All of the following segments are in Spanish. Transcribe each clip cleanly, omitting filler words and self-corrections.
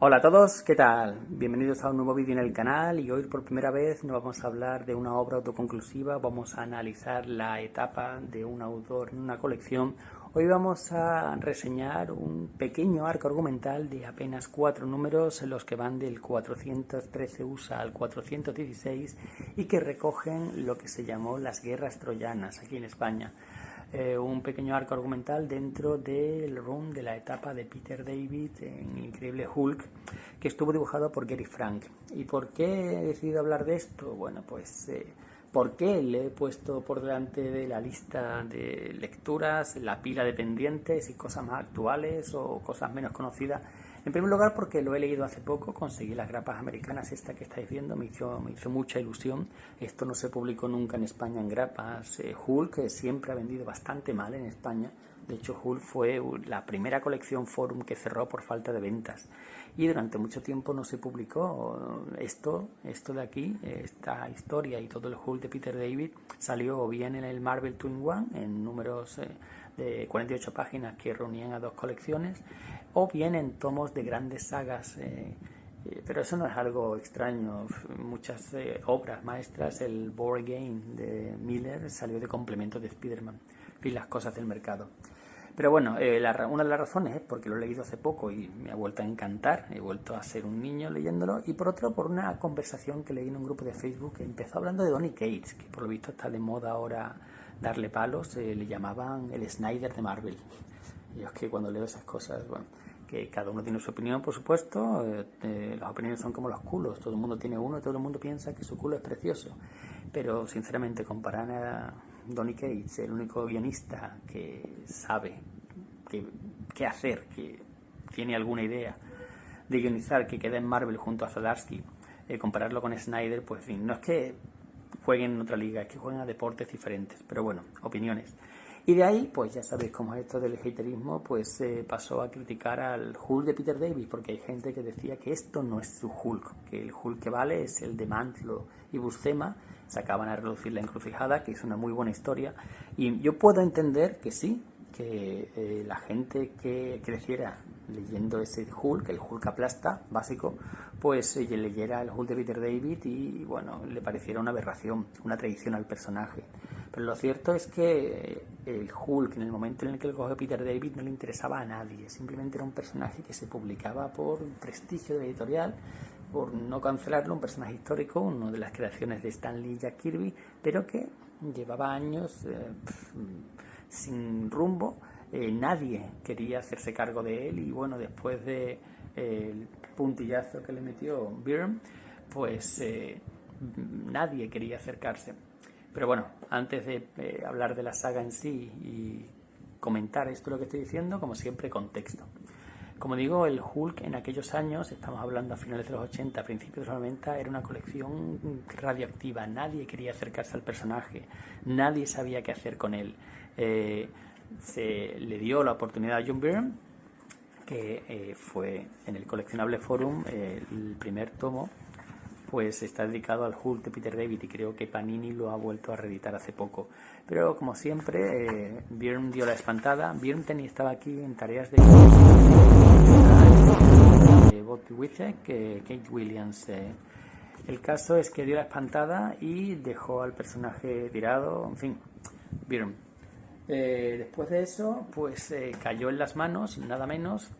Hola a todos, ¿qué tal? Bienvenidos a un nuevo vídeo en el canal y hoy por primera vez no vamos a hablar de una obra autoconclusiva, vamos a analizar la etapa de un autor en una colección. Hoy vamos a reseñar un pequeño arco argumental de apenas 4 números, en los que van del 413 USA al 416 y que recogen lo que se llamó las guerras troyanas aquí en España. Un pequeño arco argumental dentro del run de la etapa de Peter David en el increíble Hulk, que estuvo dibujado por Gary Frank. ¿Y por qué he decidido hablar de esto? Bueno, pues ¿por qué le he puesto por delante de la lista de lecturas, la pila de pendientes y cosas más actuales o cosas menos conocidas? En primer lugar, porque lo he leído hace poco, conseguí las grapas americanas, esta que estáis viendo, me hizo mucha ilusión. Esto no se publicó nunca en España en grapas. Hulk siempre ha vendido bastante mal en España. De hecho, Hulk fue la primera colección Forum que cerró por falta de ventas. Y durante mucho tiempo no se publicó esto de aquí, esta historia y todo el Hulk de Peter David salió o bien en el Marvel Twin One, en números de 48 páginas que reunían a dos colecciones, o bien en tomos de grandes sagas. Pero eso no es algo extraño. Muchas obras maestras, el Board Game de Miller salió de complemento de Spider-Man. En fin, las cosas del mercado. Pero bueno, una de las razones es porque lo he leído hace poco y me ha vuelto a encantar, he vuelto a ser un niño leyéndolo, y por otro, por una conversación que leí en un grupo de Facebook que empezó hablando de Donny Cates, que por lo visto está de moda ahora darle palos. Le llamaban el Snyder de Marvel. Y es que cuando leo esas cosas, bueno, que cada uno tiene su opinión, por supuesto. Las opiniones son como los culos, todo el mundo tiene uno y todo el mundo piensa que su culo es precioso, pero sinceramente comparar a Donny Cates, el único guionista que sabe qué hacer, que tiene alguna idea de guionizar, que queda en Marvel junto a Zdarsky, compararlo con Snyder, pues en fin, no es que jueguen en otra liga, es que juegan a deportes diferentes, pero bueno, opiniones. Y de ahí, pues ya sabéis cómo es esto del haterismo, pues pasó a criticar al Hulk de Peter David, porque hay gente que decía que esto no es su Hulk, que el Hulk que vale es el de Mantlo y Buscema. Se acaban a reducir la encrucijada, que es una muy buena historia, y yo puedo entender que sí, que la gente que creciera leyendo ese Hulk, el Hulk aplasta básico, pues leyera el Hulk de Peter David y bueno, le pareciera una aberración, una traición al personaje. Pero lo cierto es que el Hulk, en el momento en el que lo cogió Peter David, no le interesaba a nadie, simplemente era un personaje que se publicaba por prestigio de la editorial, por no cancelarlo, un personaje histórico, una de las creaciones de Stan Lee y Jack Kirby, pero que llevaba años sin rumbo. Nadie quería hacerse cargo de él, y bueno, después de el puntillazo que le metió Byrne, pues nadie quería acercarse. Pero bueno, antes de hablar de la saga en sí y comentar esto lo que estoy diciendo, como siempre, contexto. Como digo, el Hulk en aquellos años, estamos hablando a finales de los 80, principios de los 90, era una colección radioactiva. Nadie quería acercarse al personaje, nadie sabía qué hacer con él. Se le dio la oportunidad a John Byrne, que fue en el coleccionable Forum, el primer tomo, pues está dedicado al Hulk de Peter David, y creo que Panini lo ha vuelto a reeditar hace poco. Pero como siempre, Byrne dio la espantada. Byrne estaba aquí en tareas de Bobby Wittek, Kate Williams. El caso es que dio la espantada y dejó al personaje tirado, en fin, Byrne. Después de eso, pues cayó en las manos, nada menos,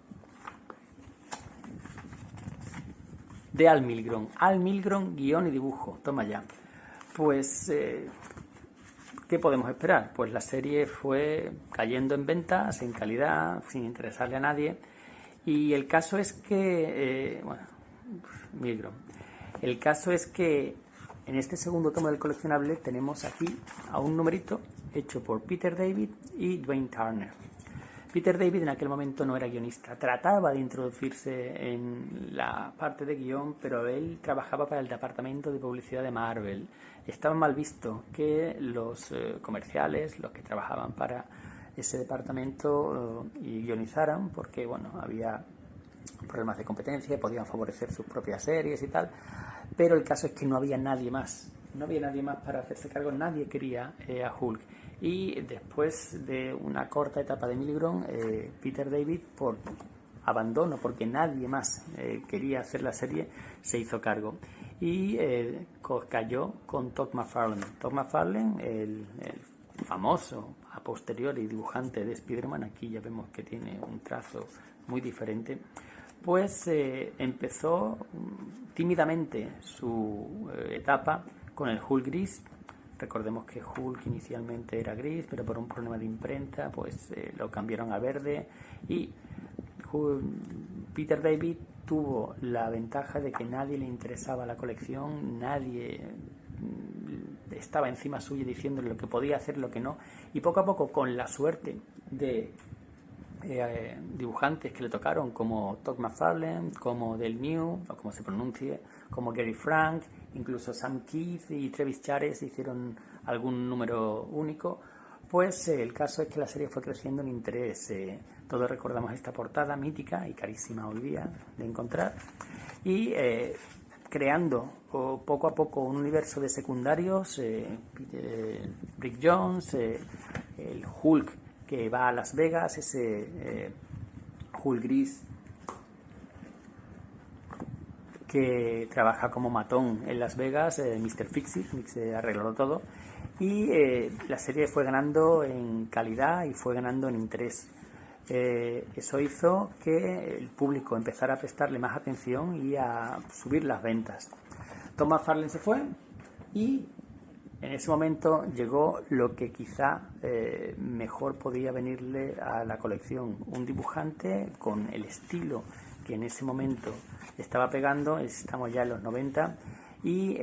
de Al Milgrom. Al Milgrom, guión y dibujo, toma ya. Pues, ¿qué podemos esperar? Pues la serie fue cayendo en ventas, en calidad, sin interesarle a nadie. Y el caso es que, bueno, Milgrom. El caso es que en este segundo tomo del coleccionable tenemos aquí a un numerito hecho por Peter David y Dwayne Turner. Peter David en aquel momento no era guionista, trataba de introducirse en la parte de guión, pero él trabajaba para el departamento de publicidad de Marvel. Estaba mal visto que los comerciales, los que trabajaban para ese departamento, y guionizaran, porque bueno, había problemas de competencia, podían favorecer sus propias series y tal, pero el caso es que no había nadie más para hacerse cargo, nadie quería a Hulk. Y después de una corta etapa de Milgrom, Peter David, por abandono porque nadie más quería hacer la serie, se hizo cargo. Y cayó con Todd McFarlane. Todd McFarlane, el famoso a posteriori dibujante de Spider-Man, aquí ya vemos que tiene un trazo muy diferente, pues empezó tímidamente su etapa con el Hulk gris. Recordemos que Hulk inicialmente era gris, pero por un problema de imprenta pues lo cambiaron a verde, y Peter David tuvo la ventaja de que nadie le interesaba la colección, nadie estaba encima suyo diciéndole lo que podía hacer, lo que no, y poco a poco, con la suerte de dibujantes que le tocaron, como Todd McFarlane, como Del New, o como se pronuncie, como Gary Frank, incluso Sam Keith y Travis Charest hicieron algún número único, pues el caso es que la serie fue creciendo en interés. Todos recordamos esta portada mítica y carísima hoy día de encontrar, y creando poco a poco un universo de secundarios, Rick Jones, el Hulk que va a Las Vegas, ese Hulk gris que trabaja como matón en Las Vegas, Mr. Fix-It, se arregló todo, y la serie fue ganando en calidad y fue ganando en interés. Eso hizo que el público empezara a prestarle más atención y a subir las ventas. Todd McFarlane se fue, y en ese momento llegó lo que quizá mejor podía venirle a la colección, un dibujante con el estilo que en ese momento estaba pegando. Estamos ya en los 90, y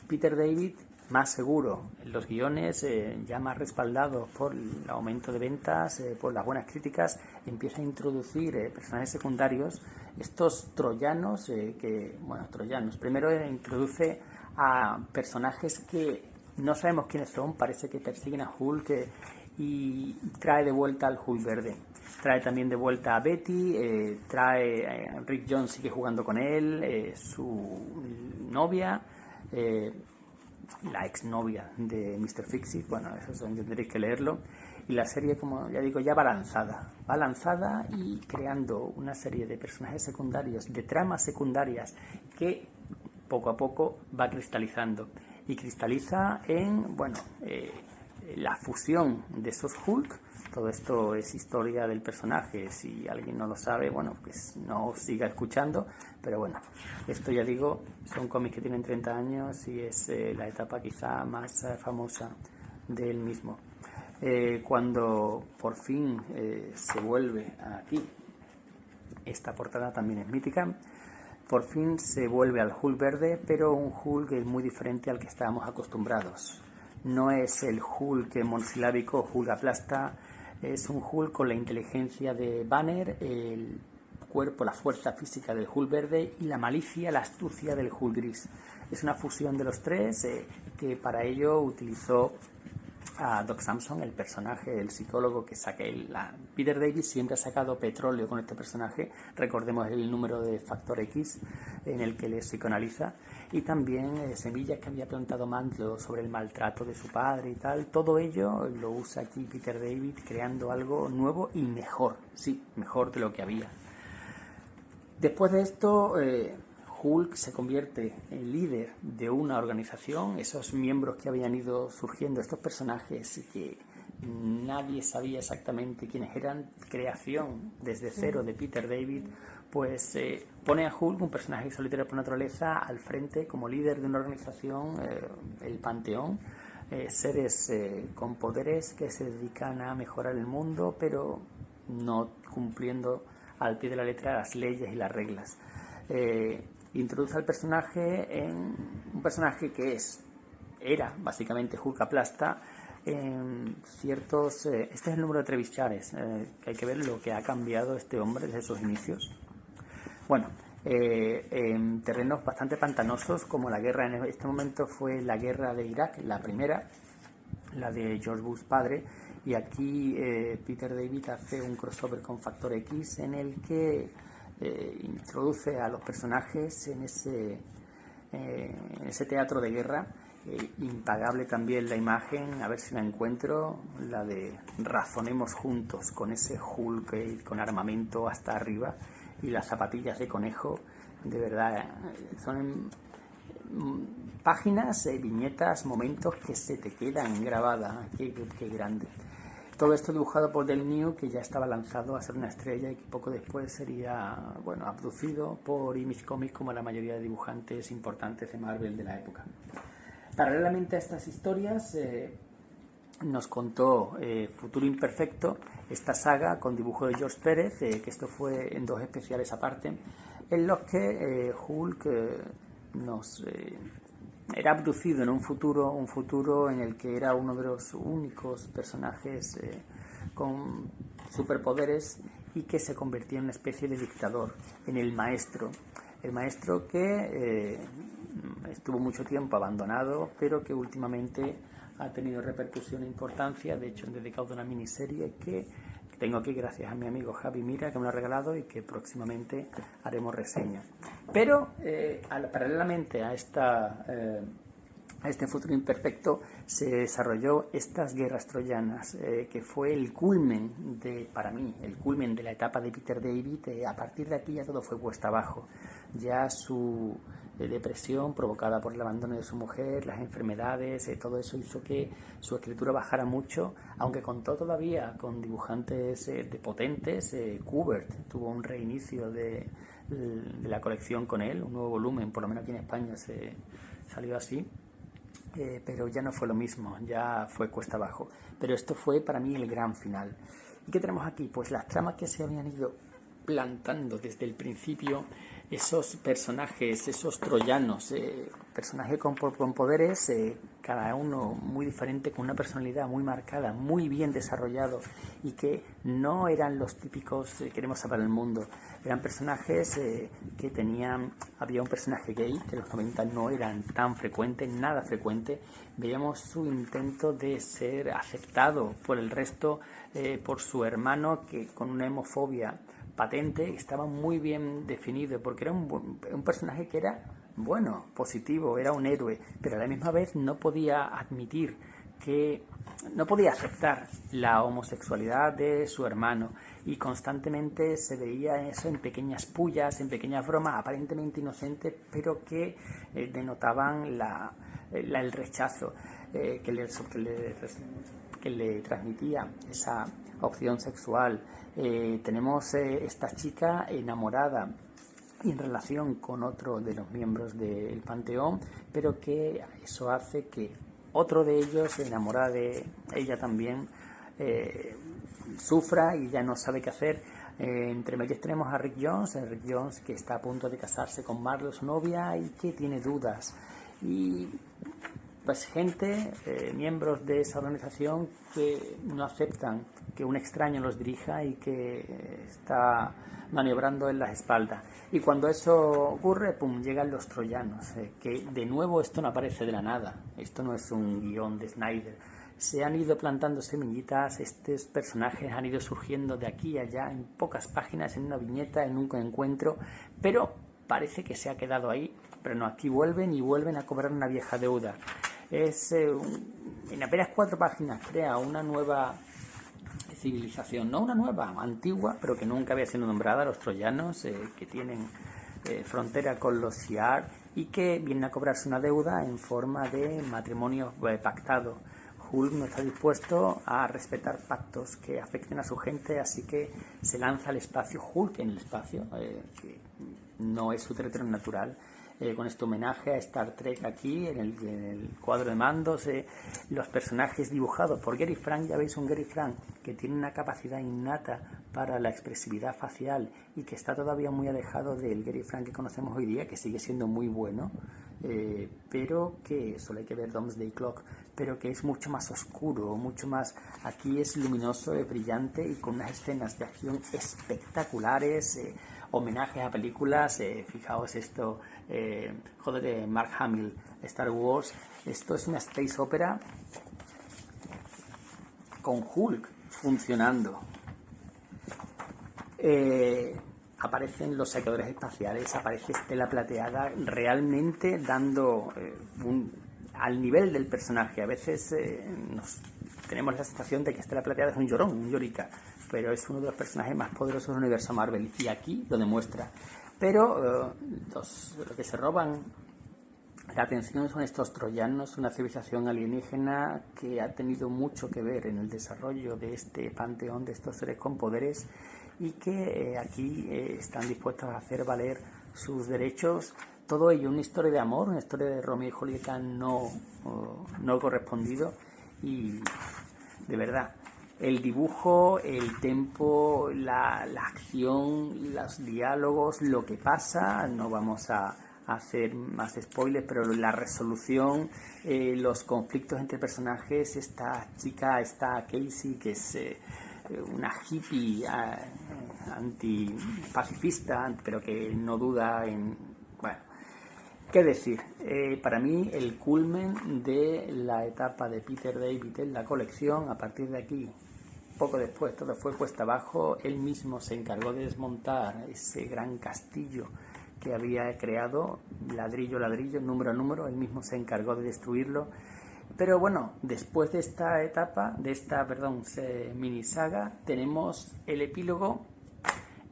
Peter David, más seguro en los guiones, ya más respaldado por el aumento de ventas, por las buenas críticas, empieza a introducir personajes secundarios, estos troyanos, troyanos. Primero introduce a personajes que no sabemos quiénes son, parece que persiguen a Hulk, y trae de vuelta al Hulk verde. Trae también de vuelta a Betty, Rick Jones sigue jugando con él, su novia, la exnovia de Mr. Fix-It, bueno, eso tendréis que leerlo. Y la serie, como ya digo, ya va lanzada y creando una serie de personajes secundarios, de tramas secundarias, que poco a poco va cristalizando. Y cristaliza en, la fusión de esos Hulk. Todo esto es historia del personaje. Si alguien no lo sabe, pues no siga escuchando. Pero bueno, esto ya digo, son cómics que tienen 30 años y es la etapa quizá más famosa del mismo. Cuando por fin se vuelve aquí, esta portada también es mítica. Por fin se vuelve al Hulk verde, pero un Hulk muy diferente al que estábamos acostumbrados. No es el Hulk monosilábico, Hulk aplasta, es un Hulk con la inteligencia de Banner, el cuerpo, la fuerza física del Hulk verde y la malicia, la astucia del Hulk gris. Es una fusión de los tres, que para ello utilizó a Doc Samson, el personaje, el psicólogo que saca Peter David siempre ha sacado petróleo con este personaje. Recordemos el número de Factor X en el que le psicoanaliza, y también semillas que había plantado Mantlo sobre el maltrato de su padre y tal. Todo ello lo usa aquí Peter David, creando algo nuevo y mejor, sí, mejor de lo que había. Después de esto, Hulk se convierte en líder de una organización. Esos miembros que habían ido surgiendo, estos personajes que nadie sabía exactamente quiénes eran, creación desde cero de Peter David, pues pone a Hulk, un personaje solitario por naturaleza, al frente como líder de una organización, el Panteón, seres con poderes que se dedican a mejorar el mundo, pero no cumpliendo al pie de la letra las leyes y las reglas. Introduce al personaje en un personaje que era básicamente Hulk aplasta en ciertos... este es el número de Travis Charest, que hay que ver lo que ha cambiado este hombre desde sus inicios. Bueno, en terrenos bastante pantanosos, como la guerra en este momento fue la guerra de Irak, la primera, la de George Bush padre, y aquí Peter David hace un crossover con Factor X en el que introduce a los personajes en ese teatro de guerra. Impagable también la imagen, a ver si la encuentro, la de razonemos juntos, con ese Hulk con armamento hasta arriba, y las zapatillas de conejo, de verdad, son páginas, viñetas, momentos que se te quedan grabadas. Qué grande. Todo esto dibujado por Del New, que ya estaba lanzado a ser una estrella y que poco después sería, bueno, abducido por Image Comics como la mayoría de dibujantes importantes de Marvel de la época. Paralelamente a estas historias, nos contó Futuro Imperfecto, esta saga con dibujo de George Pérez, que esto fue en 2 especiales aparte, en los que Hulk era abducido en un futuro en el que era uno de los únicos personajes con superpoderes y que se convertía en una especie de dictador, en el maestro que estuvo mucho tiempo abandonado, pero que últimamente ha tenido repercusión e importancia. De hecho, han dedicado una miniserie que tengo aquí gracias a mi amigo Javi Mira, que me lo ha regalado y que próximamente haremos reseña. Pero paralelamente a este futuro imperfecto se desarrolló estas guerras troyanas, que fue el culmen para mí, el culmen de la etapa de Peter David. A partir de aquí ya todo fue cuesta abajo. Ya su depresión provocada por el abandono de su mujer, las enfermedades, todo eso hizo que su escritura bajara mucho, aunque contó todavía con dibujantes potentes. Kubert tuvo un reinicio de la colección con él, un nuevo volumen, por lo menos aquí en España se salió así, pero ya no fue lo mismo, ya fue cuesta abajo. Pero esto fue para mí el gran final. ¿Y qué tenemos aquí? Pues las tramas que se habían ido plantando desde el principio, esos personajes, esos troyanos, personajes con poderes, cada uno muy diferente, con una personalidad muy marcada, muy bien desarrollado, y que no eran los típicos queremos salvar el mundo. Eran personajes que había un personaje gay, que en los 90 no eran tan frecuentes, nada frecuente. Veíamos su intento de ser aceptado por el resto, por su hermano, que con una homofobia patente, estaba muy bien definido, porque era un personaje que era bueno, positivo, era un héroe, pero a la misma vez no podía aceptar la homosexualidad de su hermano, y constantemente se veía eso en pequeñas pullas, en pequeñas bromas aparentemente inocentes, pero que denotaban el rechazo que le transmitía esa opción sexual. Tenemos esta chica enamorada y en relación con otro de los miembros del Panteón, pero que eso hace que otro de ellos, enamorada de ella también, sufra y ya no sabe qué hacer. Entre medios tenemos a Rick Jones, que está a punto de casarse con Marlo, su novia, y que tiene dudas. Y pues miembros de esa organización, que no aceptan que un extraño los dirija y que está maniobrando en las espaldas. Y cuando eso ocurre, llegan los troyanos, que de nuevo esto no aparece de la nada, esto no es un guión de Snyder. Se han ido plantando semillitas, estos personajes han ido surgiendo de aquí a allá en pocas páginas, en una viñeta, en un encuentro, pero parece que se ha quedado ahí. Pero no, aquí vuelven a cobrar una vieja deuda. En apenas 4 páginas crea una nueva civilización, no una nueva, antigua, pero que nunca había sido nombrada, los troyanos, que tienen frontera con los Shi'ar y que vienen a cobrarse una deuda en forma de matrimonio pactado. Hulk no está dispuesto a respetar pactos que afecten a su gente, así que se lanza al espacio. Hulk en el espacio, que no es su territorio natural, con este homenaje a Star Trek aquí en el cuadro de mandos. Los personajes dibujados por Gary Frank, ya veis un Gary Frank que tiene una capacidad innata para la expresividad facial y que está todavía muy alejado del Gary Frank que conocemos hoy día, que sigue siendo muy bueno, pero que solo hay que ver Doomsday Clock, pero que es mucho más oscuro, mucho más, aquí es luminoso, brillante y con unas escenas de acción espectaculares, homenajes a películas. Fijaos esto, Mark Hamill, Star Wars. Esto es una space opera con Hulk funcionando. Aparecen los saqueadores espaciales, aparece Estela Plateada, realmente dando al nivel del personaje. A veces tenemos la sensación de que Estela Plateada es un llorón, un llorica, pero es uno de los personajes más poderosos del universo Marvel y aquí lo demuestra. Pero lo que se roban la atención son estos troyanos, una civilización alienígena que ha tenido mucho que ver en el desarrollo de este panteón de estos seres con poderes y que aquí están dispuestos a hacer valer sus derechos. Todo ello una historia de amor, una historia de Romeo y Julieta no correspondido y de verdad el dibujo, el tempo, la acción, los diálogos, lo que pasa, no vamos a hacer más spoilers, pero la resolución, los conflictos entre personajes, esta chica, esta Casey, que es una hippie antipacifista, pero que no duda en... Bueno, ¿qué decir? Para mí el culmen de la etapa de Peter David en la colección, a partir de aquí, poco después, todo fue cuesta abajo, él mismo se encargó de desmontar ese gran castillo que había creado, ladrillo a ladrillo, número a número, él mismo se encargó de destruirlo. Pero bueno, después de esta etapa, de esta, mini saga, tenemos el epílogo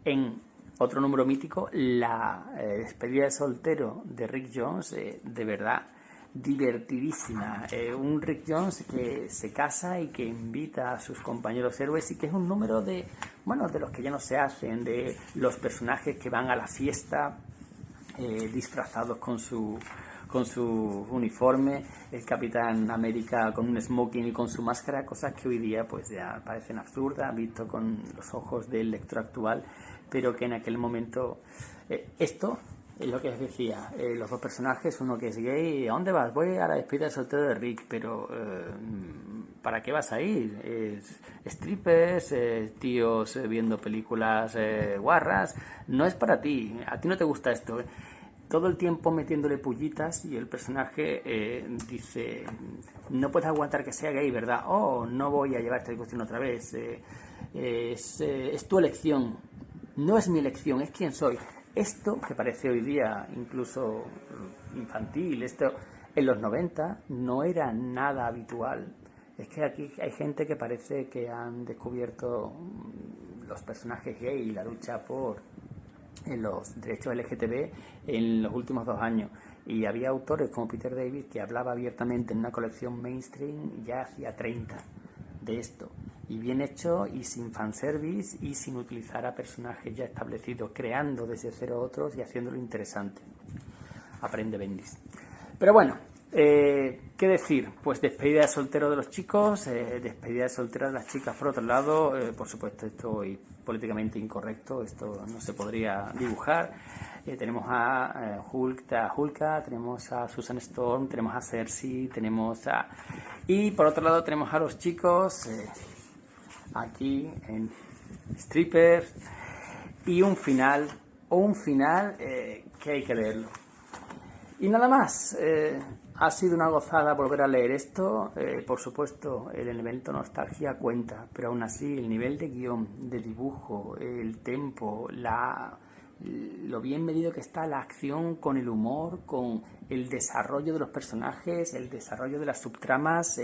en otro número mítico, la despedida de soltero de Rick Jones, de verdad divertidísima. Un Rick Jones que se casa y que invita a sus compañeros héroes y que es un número de los que ya no se hacen, de los personajes que van a la fiesta disfrazados con su uniforme, el Capitán América con un smoking y con su máscara, cosas que hoy día pues ya parecen absurdas, visto con los ojos del lector actual, pero que en aquel momento esto es lo que os decía, los dos personajes, uno que es gay, ¿a dónde vas? Voy a la despedida de soltero de Rick, pero ¿para qué vas a ir? Strippers, tíos viendo películas guarras, no es para ti, a ti no te gusta esto. Todo el tiempo metiéndole pullitas y el personaje dice, no puedes aguantar que sea gay, ¿verdad? Oh, no voy a llevar esta discusión otra vez, es tu elección, no es mi elección, es quien soy. Esto, que parece hoy día incluso infantil, esto en los 90 no era nada habitual. Es que aquí hay gente que parece que han descubierto los personajes gay y la lucha por los derechos LGTB en los últimos 2 años. Y había autores como Peter David que hablaba abiertamente en una colección mainstream ya hacía 30 de esto. Y bien hecho y sin fanservice y sin utilizar a personajes ya establecidos, creando desde cero otros y haciéndolo interesante. Aprende Bendis. Pero bueno, ¿qué decir? Pues despedida de soltero de los chicos, despedida de soltera de las chicas por otro lado. Por supuesto, esto es políticamente incorrecto, esto no se podría dibujar. Tenemos a Hulka, tenemos a Susan Storm, tenemos a Cersei, tenemos a... Y por otro lado tenemos a los chicos aquí en Strippers y un final que hay que leerlo. Y nada más, ha sido una gozada volver a leer esto. Por supuesto, el elemento nostalgia cuenta, pero aún así el nivel de guión, de dibujo, el tempo, lo bien medido que está la acción con el humor, con el desarrollo de los personajes, el desarrollo de las subtramas.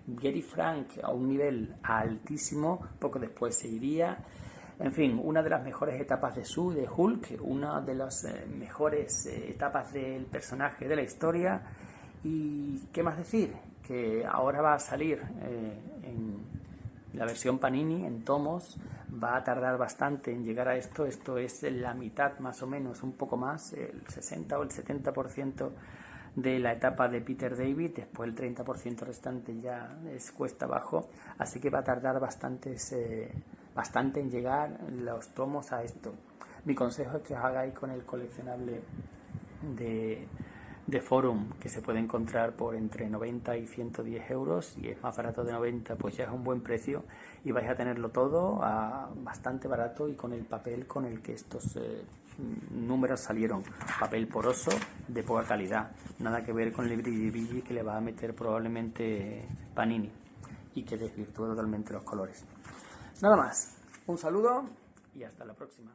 Gary Frank a un nivel altísimo, poco después se iría. En fin, una de las mejores etapas de Hulk, una de las mejores etapas del personaje de la historia. Y qué más decir, que ahora va a salir en la versión Panini, en tomos, va a tardar bastante en llegar a esto es la mitad más o menos, un poco más, el 60 o el 70% de la etapa de Peter David, después el 30% restante ya es cuesta abajo, así que va a tardar bastante en llegar los tomos a esto. Mi consejo es que os hagáis con el coleccionable de Forum, que se puede encontrar por entre 90 y 110 euros, y es más barato de 90, pues ya es un buen precio y vais a tenerlo todo a bastante barato y con el papel con el que estos números salieron, papel poroso de poca calidad, nada que ver con el brilli que le va a meter probablemente Panini y que desvirtúa totalmente los colores. Nada más, un saludo y hasta la próxima.